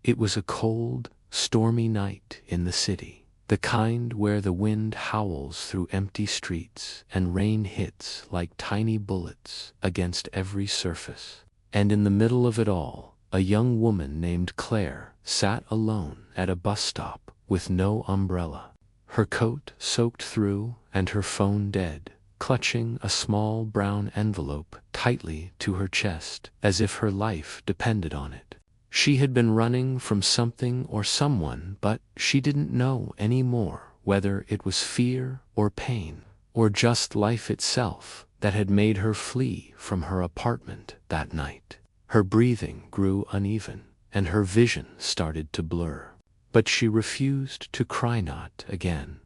It was a cold, stormy night in the city, the kind where the wind howls through empty streets and rain hits like tiny bullets against every surface. And in the middle of it all, a young woman named Claire sat alone at a bus stop with no umbrella, her coat soaked through and her phone dead, clutching a small brown envelope tightly to her chest as if her life depended on it. She had been running from something or someone, but she didn't know anymore whether it was fear or pain or just life itself that had made her flee from her apartment that night. Her breathing grew uneven, and her vision started to blur. But she refused to cry not again.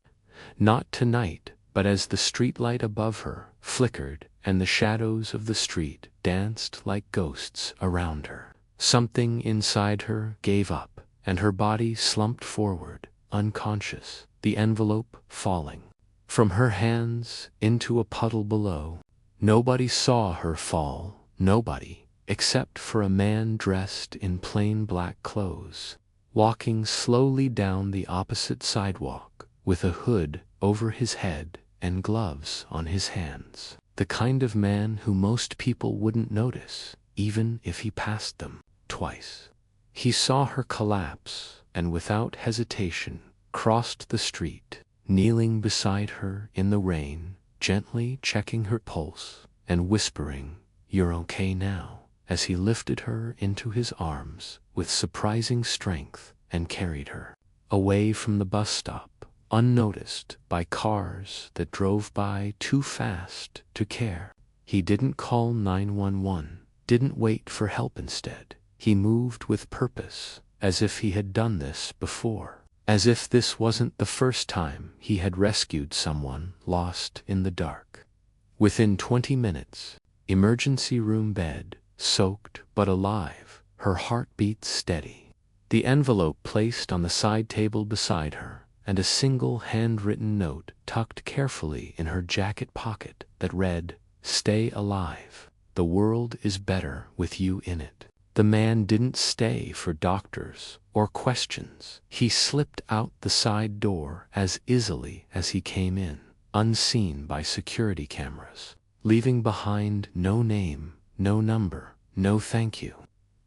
Not tonight, but as the streetlight above her flickered and the shadows of the street danced like ghosts around her. Something inside her gave up, and her body slumped forward, unconscious, the envelope falling from her hands into a puddle below. Nobody saw her fall, nobody, except for a man dressed in plain black clothes, walking slowly down the opposite sidewalk with a hood over his head and gloves on his hands. The kind of man who most people wouldn't notice, even if he passed them twice. He saw her collapse and without hesitation crossed the street, kneeling beside her in the rain, gently checking her pulse and whispering, "You're okay now," as he lifted her into his arms with surprising strength and carried her away from the bus stop, unnoticed by cars that drove by too fast to care. He didn't call 911, didn't wait for help. Instead, he moved with purpose, as if he had done this before, as if this wasn't the first time he had rescued someone lost in the dark. Within 20 minutes, emergency room bed, soaked but alive, her heartbeat steady. The envelope placed on the side table beside her, and a single handwritten note tucked carefully in her jacket pocket that read, "Stay alive. The world is better with you in it." The man didn't stay for doctors or questions. He slipped out the side door as easily as he came in, unseen by security cameras, leaving behind no name, no number, no thank you.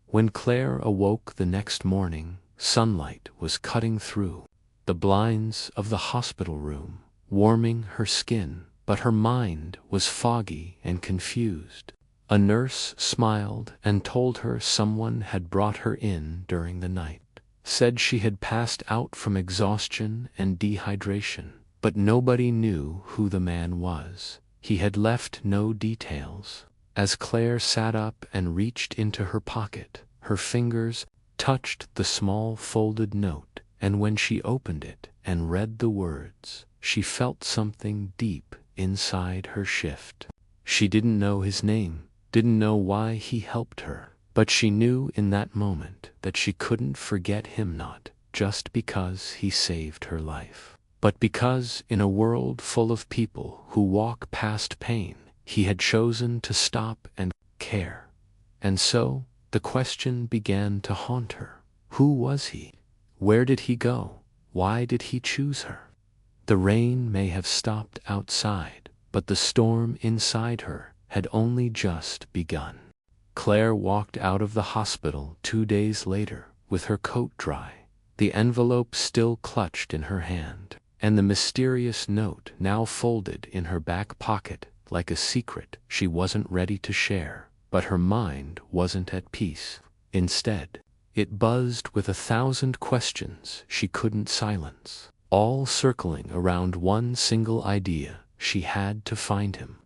When Claire awoke the next morning, sunlight was cutting through the blinds of the hospital room, warming her skin, but her mind was foggy and confused. A nurse smiled and told her someone had brought her in during the night, said she had passed out from exhaustion and dehydration, but nobody knew who the man was. He had left no details. As Claire sat up and reached into her pocket, her fingers touched the small folded note, and when she opened it and read the words, she felt something deep inside her shift. She didn't know his name, didn't know why he helped her, but she knew in that moment that she couldn't forget him, not just because he saved her life, but because in a world full of people who walk past pain, he had chosen to stop and care. And so, the question began to haunt her. Who was he? Where did he go? Why did he choose her? The rain may have stopped outside, but the storm inside her had only just begun. Claire walked out of the hospital 2 days later with her coat dry, the envelope still clutched in her hand, and the mysterious note now folded in her back pocket like a secret she wasn't ready to share. But her mind wasn't at peace. Instead, it buzzed with 1,000 questions she couldn't silence, all circling around one single idea: she had to find him.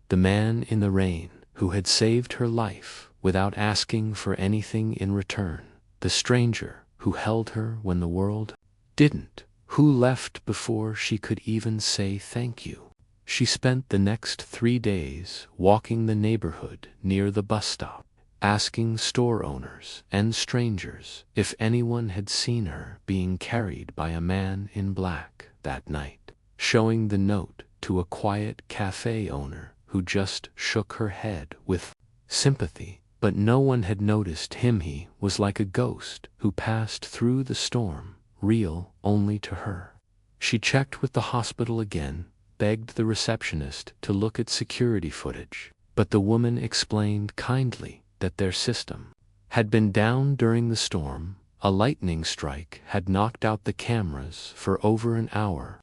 The man in the rain, who had saved her life without asking for anything in return. The stranger who held her when the world didn't, who left before she could even say thank you. She spent the next 3 days walking the neighborhood near the bus stop, asking store owners and strangers if anyone had seen her being carried by a man in black that night, showing the note to a quiet cafe owner who just shook her head with sympathy, but no one had noticed him. He was like a ghost who passed through the storm, real only to her. She checked with the hospital again, begged the receptionist to look at security footage, but the woman explained kindly that their system had been down during the storm. A lightning strike had knocked out the cameras for over an hour.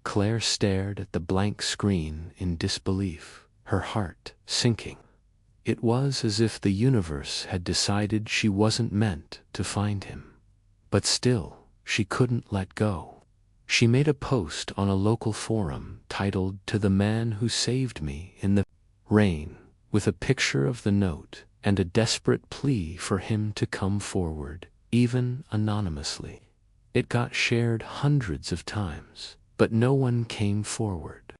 Claire stared at the blank screen in disbelief, her heart sinking. It was as if the universe had decided she wasn't meant to find him. But still, she couldn't let go. She made a post on a local forum titled "To the Man Who Saved Me in the Rain," with a picture of the note and a desperate plea for him to come forward, even anonymously. It got shared hundreds of times, but no one came forward.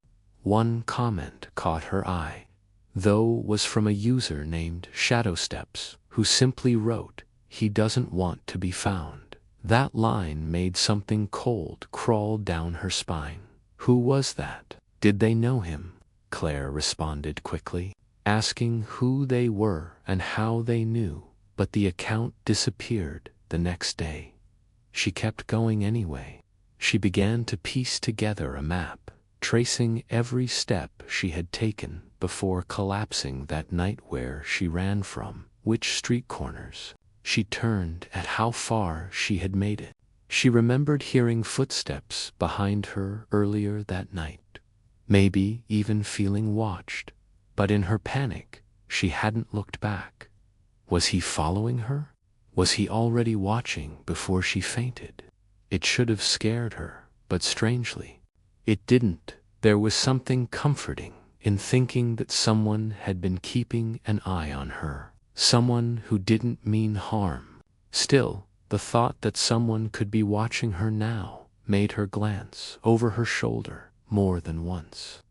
One comment caught her eye, though, was from a user named Shadowsteps, who simply wrote, "He doesn't want to be found." That line made something cold crawl down her spine. Who was that? Did they know him? Claire responded quickly, asking who they were and how they knew, but the account disappeared the next day. She kept going anyway. She began to piece together a map, tracing every step she had taken before collapsing that night, where she ran from, which street corners she turned, at how far she had made it. She remembered hearing footsteps behind her earlier that night, maybe even feeling watched, but in her panic, she hadn't looked back. Was he following her? Was he already watching before she fainted? It should have scared her, but strangely, it didn't. There was something comforting in thinking that someone had been keeping an eye on her, someone who didn't mean harm. Still, the thought that someone could be watching her now made her glance over her shoulder more than once.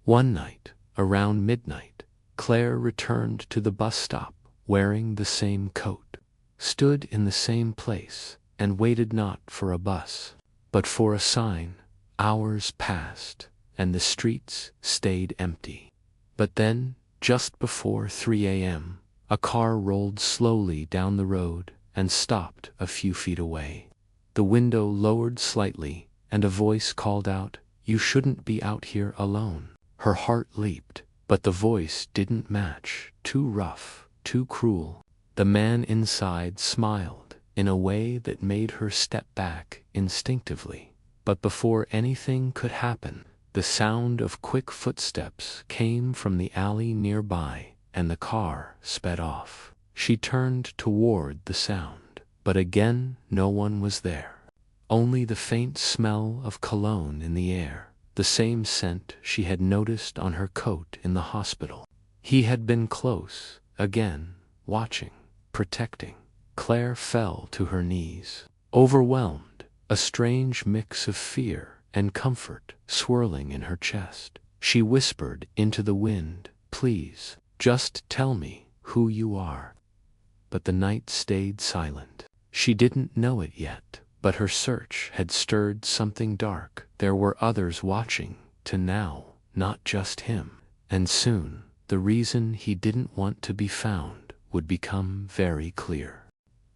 One night, around midnight, Claire returned to the bus stop wearing the same coat, stood in the same place, and waited not for a bus, but for a sign. Hours passed, and the streets stayed empty. But then, just before 3 a.m., a car rolled slowly down the road and stopped a few feet away. The window lowered slightly, and a voice called out, "You shouldn't be out here alone." Her heart leaped, but the voice didn't match. Too rough, too cruel. The man inside smiled in a way that made her step back instinctively. But before anything could happen, the sound of quick footsteps came from the alley nearby, and the car sped off. She turned toward the sound, but again no one was there. Only the faint smell of cologne in the air, the same scent she had noticed on her coat in the hospital. He had been close, again, watching, protecting. Claire fell to her knees, overwhelmed, a strange mix of fear and comfort swirling in her chest. She whispered into the wind, "Please, just tell me who you are." But the night stayed silent. She didn't know it yet, but her search had stirred something dark. There were others watching, to now, not just him. And soon, the reason he didn't want to be found would become very clear.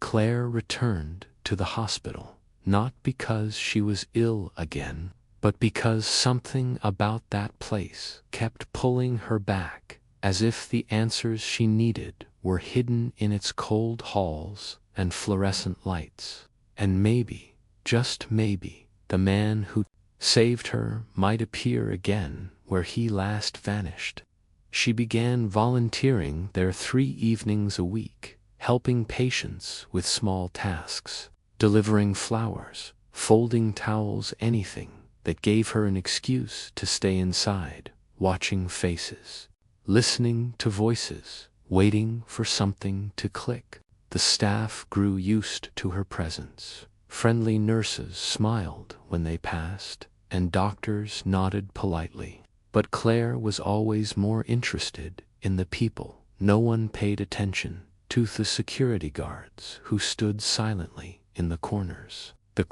Claire returned to the hospital, not because she was ill again, but because something about that place kept pulling her back, as if the answers she needed were hidden in its cold halls and fluorescent lights. And maybe, just maybe, the man who saved her might appear again where he last vanished. She began volunteering there 3 evenings a week, helping patients with small tasks, delivering flowers, folding towels, anything that gave her an excuse to stay inside, watching faces, listening to voices, waiting for something to click. The staff grew used to her presence. Friendly nurses smiled when they passed, and doctors nodded politely. But Claire was always more interested in the people. No one paid attention to the security guards who stood silently in the corners, the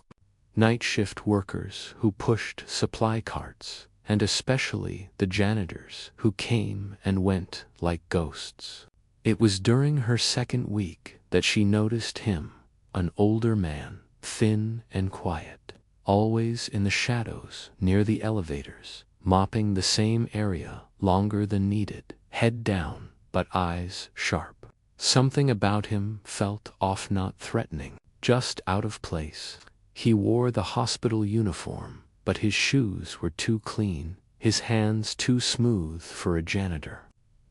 night shift workers who pushed supply carts, and especially the janitors who came and went like ghosts. It was during her second week that she noticed him, an older man, thin and quiet, always in the shadows near the elevators, mopping the same area longer than needed, head down, but eyes sharp. Something about him felt off, not threatening, just out of place. He wore the hospital uniform, but his shoes were too clean, his hands too smooth for a janitor.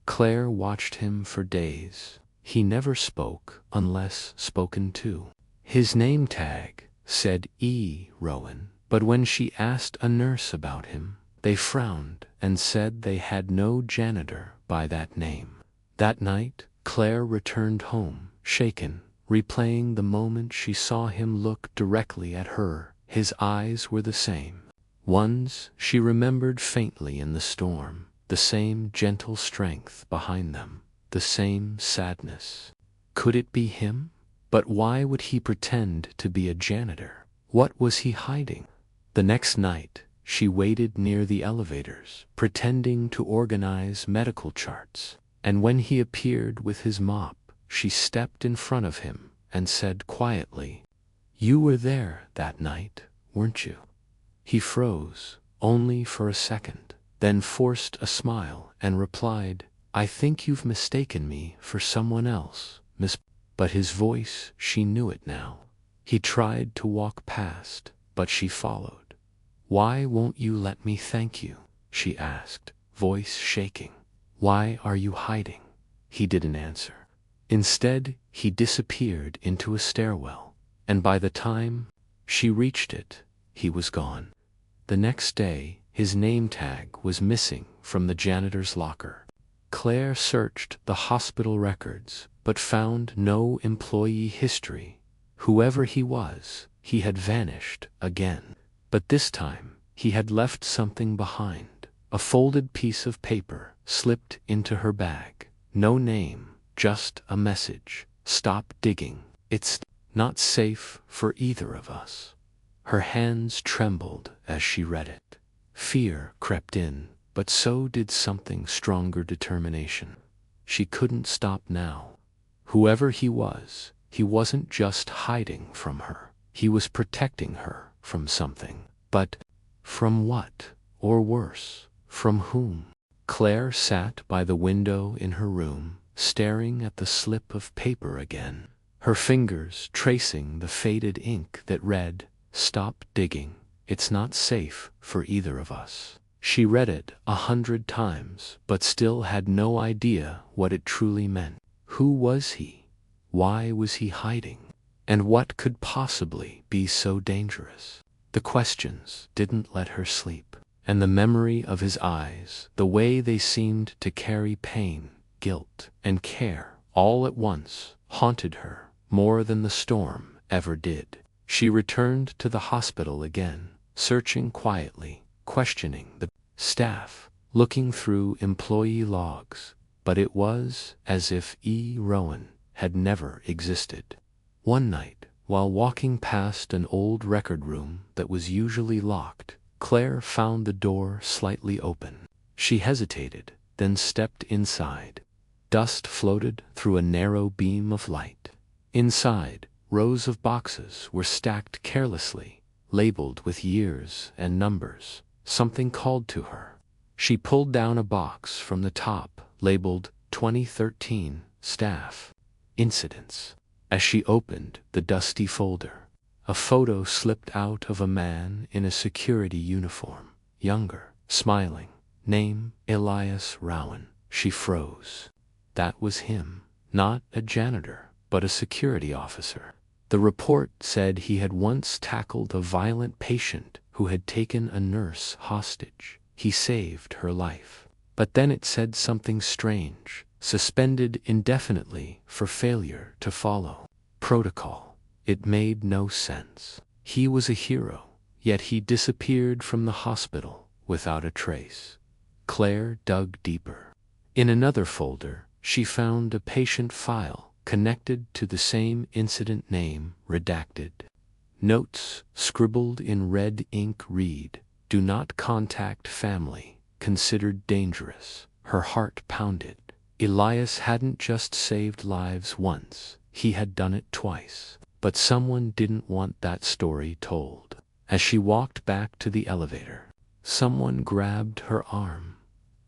Claire watched him for days. He never spoke unless spoken to. His name tag said E. Rowan, but when she asked a nurse about him, they frowned and said they had no janitor by that name. That night, Claire returned home, shaken, replaying the moment she saw him look directly at her. His eyes were the same ones she remembered faintly in the storm, the same gentle strength behind them, the same sadness. Could it be him? But why would he pretend to be a janitor? What was he hiding? The next night, she waited near the elevators, pretending to organize medical charts, and when he appeared with his mop, she stepped in front of him and said quietly, "You were there that night, weren't you?" He froze, only for a second, then forced a smile and replied, "I think you've mistaken me for someone else, Miss." But his voice, she knew it now. He tried to walk past, but she followed. "Why won't you let me thank you?" she asked, voice shaking. "Why are you hiding?" He didn't answer. Instead, he disappeared into a stairwell, and by the time she reached it, he was gone. The next day, his name tag was missing from the janitor's locker. Claire searched the hospital records, but found no employee history. Whoever he was, he had vanished again. But this time, he had left something behind. A folded piece of paper slipped into her bag. No name, just a message. "Stop digging. It's not safe for either of us." Her hands trembled as she read it. Fear crept in, but so did something stronger, determination. She couldn't stop now. Whoever he was, he wasn't just hiding from her. He was protecting her from something. But from what? Or worse, from whom? Claire sat by the window in her room, staring at the slip of paper again, her fingers tracing the faded ink that read, "Stop digging. It's not safe for either of us." She read it 100 times, but still had no idea what it truly meant. Who was he? Why was he hiding? And what could possibly be so dangerous? The questions didn't let her sleep, and the memory of his eyes, the way they seemed to carry pain, guilt, and care all at once, haunted her more than the storm ever did. She returned to the hospital again, searching quietly, questioning the staff, looking through employee logs, but it was as if E. Rowan had never existed. One night, while walking past an old record room that was usually locked, Claire found the door slightly open. She hesitated, then stepped inside. Dust floated through a narrow beam of light. Inside, rows of boxes were stacked carelessly, labeled with years and numbers. Something called to her. She pulled down a box from the top, labeled 2013 Staff Incidents. As she opened the dusty folder, a photo slipped out of a man in a security uniform, younger, smiling. Name, Elias Rowan. She froze. That was him. Not a janitor, but a security officer. The report said he had once tackled a violent patient who had taken a nurse hostage. He saved her life. But then it said something strange, suspended indefinitely for failure to follow protocol. It made no sense. He was a hero, yet he disappeared from the hospital without a trace. Claire dug deeper. In another folder, she found a patient file connected to the same incident, name redacted. Notes scribbled in red ink read, "Do not contact family, considered dangerous." Her heart pounded. Elias hadn't just saved lives once, he had done it twice. But someone didn't want that story told. As she walked back to the elevator, someone grabbed her arm.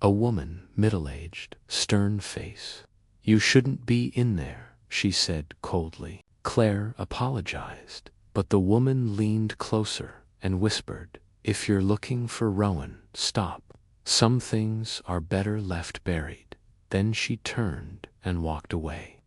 A woman, middle-aged, stern face. "You shouldn't be in there," she said coldly. Claire apologized, but the woman leaned closer and whispered, "If you're looking for Rowan, stop. Some things are better left buried." Then she turned and walked away.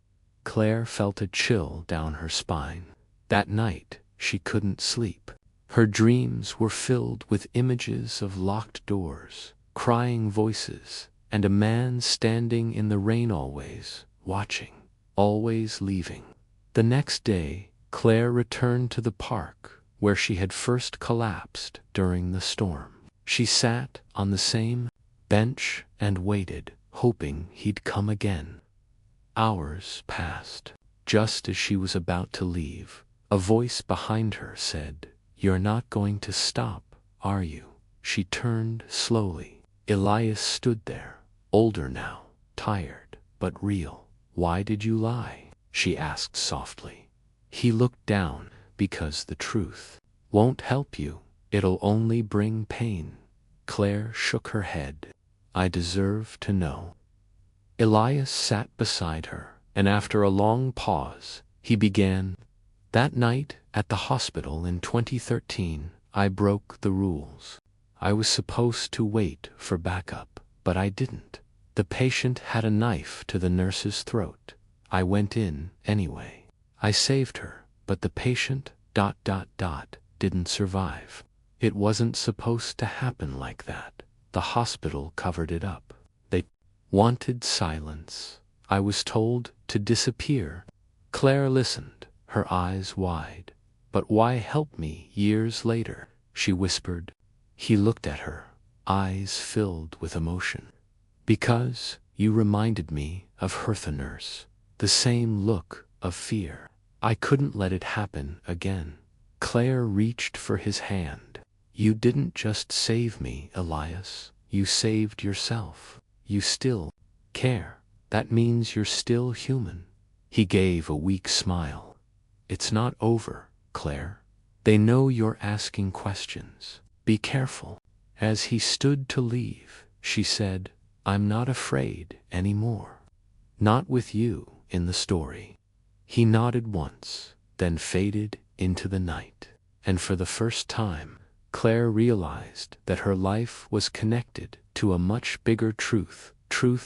Claire felt a chill down her spine. That night, she couldn't sleep. Her dreams were filled with images of locked doors, crying voices, and a man standing in the rain, always watching, always leaving. The next day, Claire returned to the park where she had first collapsed during the storm. She sat on the same bench and waited, hoping he'd come again. Hours passed. Just as she was about to leave, a voice behind her said, "You're not going to stop, are you?" She turned slowly. Elias stood there, older now, tired, but real. "Why did you lie?" she asked softly. He looked down. "Because the truth won't help you. It'll only bring pain." Claire shook her head. "I deserve to know." Elias sat beside her, and after a long pause, he began, "That night at the hospital in 2013, I broke the rules. I was supposed to wait for backup, but I didn't. The patient had a knife to the nurse's throat. I went in anyway. I saved her, but the patient didn't survive. It wasn't supposed to happen like that. The hospital covered it up. They wanted silence. I was told to disappear." Claire listened, her eyes wide. "But why help me years later?" she whispered. He looked at her, eyes filled with emotion. "Because you reminded me of Hertha nurse. The same look of fear. I couldn't let it happen again." Claire reached for his hand. "You didn't just save me, Elias. You saved yourself. You still care. That means you're still human." He gave a weak smile. "It's not over, Claire. They know you're asking questions. Be careful." As he stood to leave, she said, "I'm not afraid anymore. Not with you in the story." He nodded once, then faded into the night. And for the first time, Claire realized that her life was connected to a much bigger truth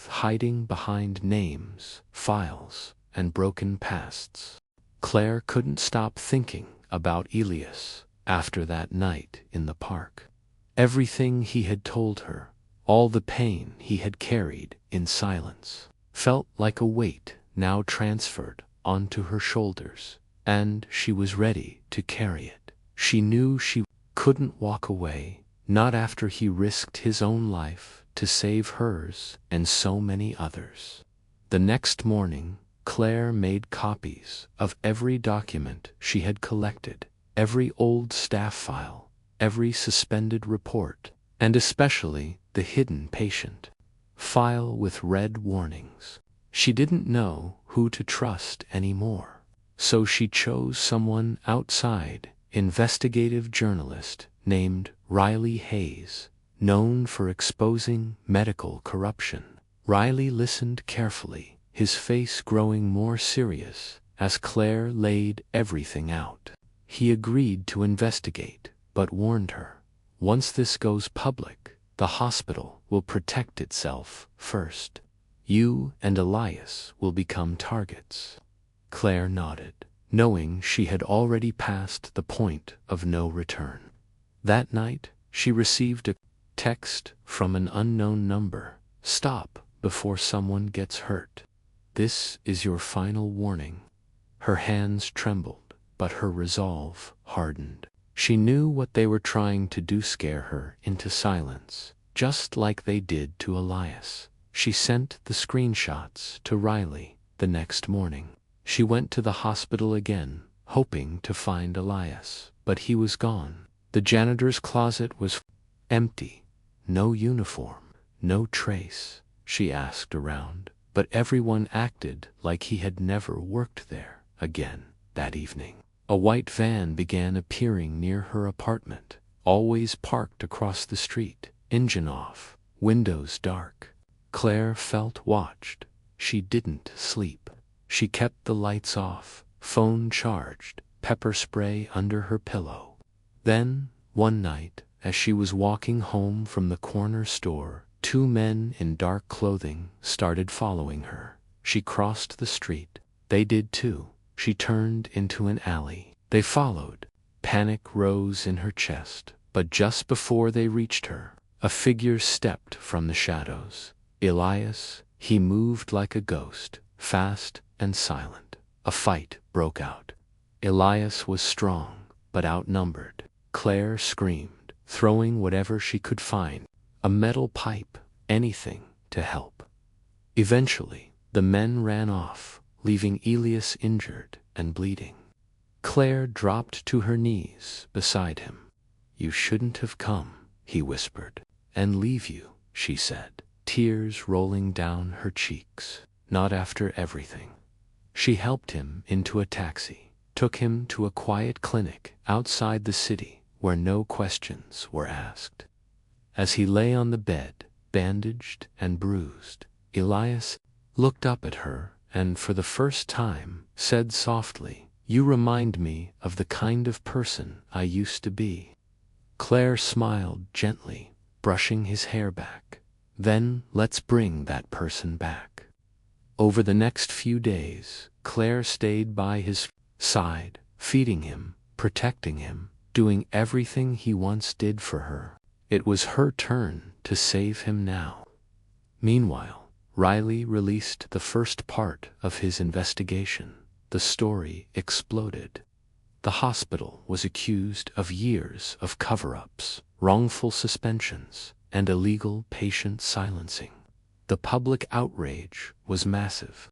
hiding behind names, files, and broken pasts. Claire couldn't stop thinking about Elias after that night in the park. Everything he had told her, all the pain he had carried in silence, felt like a weight now transferred onto her shoulders, and she was ready to carry it. She knew she couldn't walk away, not after he risked his own life to save hers and so many others. The next morning, Claire made copies of every document she had collected, every old staff file, every suspended report, and especially the hidden patient file with red warnings. She didn't know who to trust anymore, so she chose someone outside, investigative journalist named Riley Hayes, known for exposing medical corruption. Riley listened carefully, his face growing more serious as Claire laid everything out. He agreed to investigate, but warned her, "Once this goes public, the hospital will protect itself first. You and Elias will become targets." Claire nodded, knowing she had already passed the point of no return. That night, she received a text from an unknown number. "Stop before someone gets hurt. This is your final warning." Her hands trembled, but her resolve hardened. She knew what they were trying to do, scare her into silence, just like they did to Elias. She sent the screenshots to Riley the next morning. She went to the hospital again, hoping to find Elias, but he was gone. The janitor's closet was empty. No uniform, no trace. She asked around, but everyone acted like he had never worked there again. That evening, a white van began appearing near her apartment, always parked across the street, engine off, windows dark. Claire felt watched. She didn't sleep. She kept the lights off, phone charged, pepper spray under her pillow. Then, one night, as she was walking home from the corner store, two men in dark clothing started following her. She crossed the street. They did too. She turned into an alley. They followed. Panic rose in her chest, but just before they reached her, a figure stepped from the shadows. Elias. He moved like a ghost, fast and silent. A fight broke out. Elias was strong, but outnumbered. Claire screamed, throwing whatever she could find, a metal pipe, anything to help. Eventually, the men ran off, leaving Elias injured and bleeding. Claire dropped to her knees beside him. "You shouldn't have come," he whispered. "And leave you," she said, tears rolling down her cheeks. "Not after everything." She helped him into a taxi, took him to a quiet clinic outside the city where no questions were asked. As he lay on the bed, bandaged and bruised, Elias looked up at her and for the first time said softly, "You remind me of the kind of person I used to be." Claire smiled gently, brushing his hair back. "Then let's bring that person back." Over the next few days, Claire stayed by his side, feeding him, protecting him, doing everything he once did for her. It was her turn to save him now. Meanwhile, Riley released the first part of his investigation. The story exploded. The hospital was accused of years of cover-ups, wrongful suspensions, and illegal patient silencing. The public outrage was massive.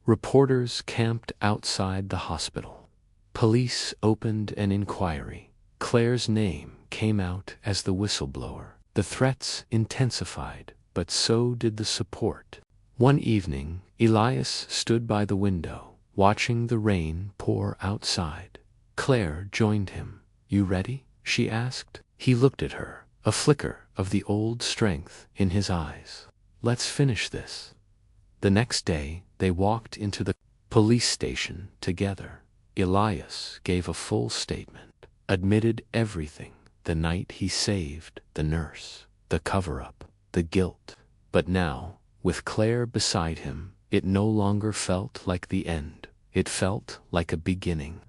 Reporters camped outside the hospital. Police opened an inquiry. Claire's name came out as the whistleblower. The threats intensified, but so did the support. One evening, Elias stood by the window, watching the rain pour outside. Claire joined him. "You ready?" she asked. He looked at her, a flicker of the old strength in his eyes. "Let's finish this." The next day, they walked into the police station together. Elias gave a full statement, admitted everything: the night he saved the nurse, the cover-up, the guilt. But now, with Claire beside him, it no longer felt like the end. It felt like a beginning.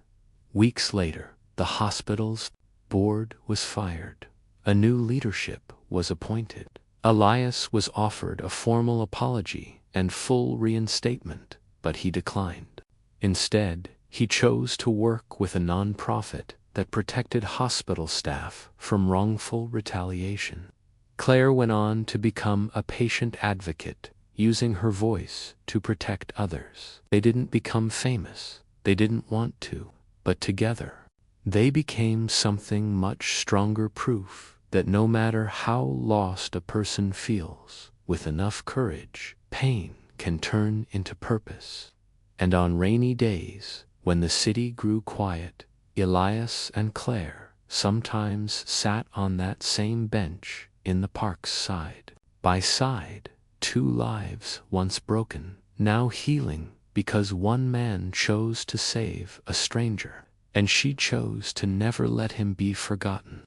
Weeks later, the hospital's board was fired. A new leadership was appointed. Elias was offered a formal apology and full reinstatement, but he declined. Instead, he chose to work with a non-profit that protected hospital staff from wrongful retaliation. Claire went on to become a patient advocate, using her voice to protect others. They didn't become famous. They didn't want to. But together, they became something much stronger, proof that no matter how lost a person feels, with enough courage, pain can turn into purpose. And on rainy days, when the city grew quiet, Elias and Claire sometimes sat on that same bench in the park's side by side, two lives once broken, now healing because one man chose to save a stranger, and she chose to never let him be forgotten.